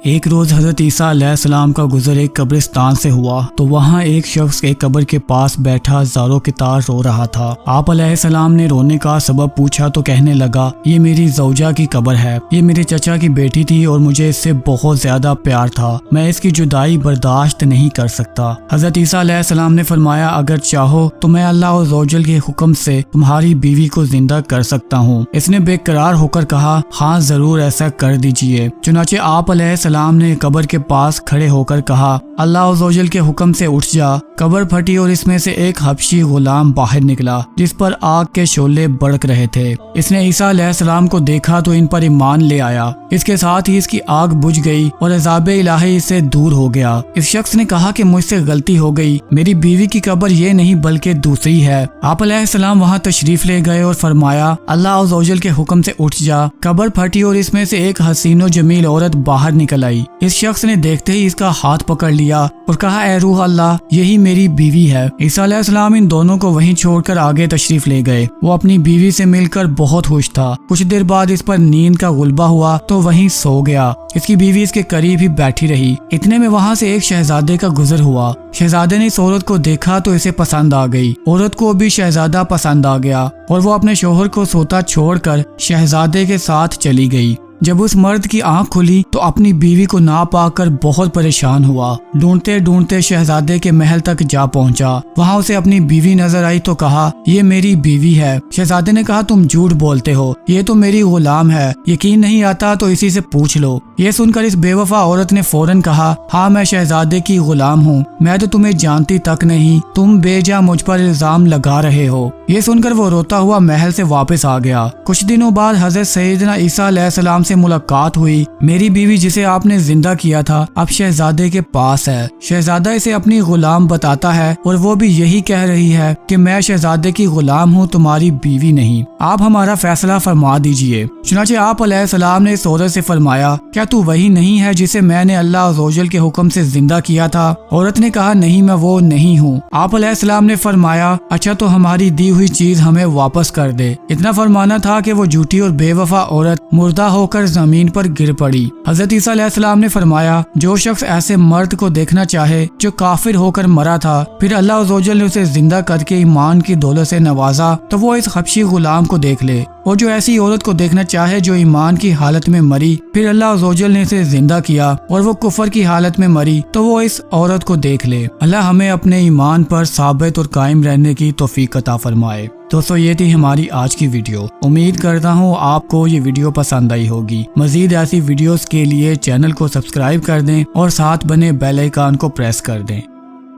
ایک روز حضرت عیسیٰ علیہ السلام کا گزر ایک قبرستان سے ہوا تو وہاں ایک شخص ایک قبر کے پاس بیٹھا زاروں کی طرح رو رہا تھا۔ آپ علیہ السلام نے رونے کا سبب پوچھا تو کہنے لگا، یہ میری زوجہ کی قبر ہے، یہ میرے چچا کی بیٹی تھی اور مجھے اس سے بہت زیادہ پیار تھا، میں اس کی جدائی برداشت نہیں کر سکتا۔ حضرت عیسیٰ علیہ السلام نے فرمایا، اگر چاہو تو میں اللہ عز و جل کے حکم سے تمہاری بیوی کو زندہ کر سکتا ہوں۔ اس نے بے قرار ہو کر کہا، ہاں ضرور ایسا کر دیجئے۔ چنانچہ آپ علیہ السلام نے قبر کے پاس کھڑے ہو کر کہا، اللہ عز و جل کے حکم سے اٹھ جا۔ قبر پھٹی اور اس میں سے ایک حبشی غلام باہر نکلا جس پر آگ کے شعلے بڑک رہے تھے۔ اس نے عیسیٰ علیہ السلام کو دیکھا تو ان پر ایمان لے آیا، اس کے ساتھ ہی اس کی آگ بجھ گئی اور عذاب الہی اس سے دور ہو گیا۔ اس شخص نے کہا کہ مجھ سے غلطی ہو گئی، میری بیوی کی قبر یہ نہیں بلکہ دوسری ہے۔ آپ علیہ السلام وہاں تشریف لے گئے اور فرمایا، اللہ عز و جل کے حکم سے اٹھ جا۔ قبر پھٹی اور اس میں سے ایک حسین و جمیل عورت باہر نکل آئی۔ اس شخص نے دیکھتے ہی اس کا ہاتھ پکڑ لیا اور کہا، اے روح اللہ، یہی میری بیوی ہے۔ عیسیٰ علیہ السلام ان دونوں کو وہیں چھوڑ کر آگے تشریف لے گئے۔ وہ اپنی بیوی سے مل کر بہت خوش تھا۔ کچھ دیر بعد اس پر نیند کا غلبہ ہوا تو وہیں سو گیا۔ اس کی بیوی اس کے قریب ہی بیٹھی رہی۔ اتنے میں وہاں سے ایک شہزادے کا گزر ہوا۔ شہزادے نے اس عورت کو دیکھا تو اسے پسند آ گئی۔ عورت کو بھی شہزادہ پسند آ گیا اور وہ اپنے شوہر کو سوتا چھوڑ کر شہزادے کے ساتھ چلی گئی۔ جب اس مرد کی آنکھ کھلی تو اپنی بیوی کو نہ پا کر بہت پریشان ہوا۔ ڈھونڈتے ڈھونڈتے شہزادے کے محل تک جا پہنچا۔ وہاں اسے اپنی بیوی نظر آئی تو کہا، یہ میری بیوی ہے۔ شہزادے نے کہا، تم جھوٹ بولتے ہو، یہ تو میری غلام ہے، یقین نہیں آتا تو اسی سے پوچھ لو۔ یہ سن کر اس بے وفا عورت نے فوراً کہا، ہاں میں شہزادے کی غلام ہوں، میں تو تمہیں جانتی تک نہیں، تم بے جا مجھ پر الزام لگا رہے ہو۔ یہ سن کر وہ روتا ہوا محل سے واپس آ گیا۔ کچھ دنوں بعد حضرت سیدنا عیسیٰ علیہ السلام سے ملاقات ہوئی۔ میری بیوی جسے آپ نے زندہ کیا تھا اب شہزادے کے پاس ہے۔ شہزادہ اسے اپنی غلام بتاتا ہے اور وہ بھی یہی کہہ رہی ہے کہ میں شہزادے کی غلام ہوں، تمہاری بیوی نہیں، آپ ہمارا فیصلہ فرما دیجئے۔ چنانچہ آپ علیہ السلام نے اس عورت سے فرمایا، کیا تو وہی نہیں ہے جسے میں نے اللہ عز و جل کے حکم سے زندہ کیا تھا؟ عورت نے کہا، نہیں میں وہ نہیں ہوں۔ آپ علیہ السلام نے فرمایا، اچھا تو ہماری دی ہوئی چیز ہمیں واپس کر دے۔ اتنا فرمانا تھا کہ وہ جھوٹی اور بے وفا عورت مردہ ہو کر زمین پر گر پڑی۔ حضرت عیسیٰ علیہ السلام نے فرمایا، جو شخص ایسے مرد کو دیکھنا چاہے جو کافر ہو کر مرا تھا، پھر اللہ عز و جل نے اسے زندہ کر کے ایمان کی دولت سے نوازا، تو وہ اس حبشی غلام کو دیکھ لے، اور جو ایسی عورت کو دیکھنا چاہے جو ایمان کی حالت میں مری، پھر اللہ عز و جل نے اسے زندہ کیا اور وہ کفر کی حالت میں مری، تو وہ اس عورت کو دیکھ لے۔ اللہ ہمیں اپنے ایمان پر ثابت اور قائم رہنے کی توفیق عطا فرمائے۔ دوستو یہ تھی ہماری آج کی ویڈیو۔ امید کرتا ہوں آپ کو یہ ویڈیو پسند آئی ہوگی۔ مزید ایسی ویڈیوز کے لیے چینل کو سبسکرائب کر دیں اور ساتھ بنے بیل آئیکن کو پریس کر دیں۔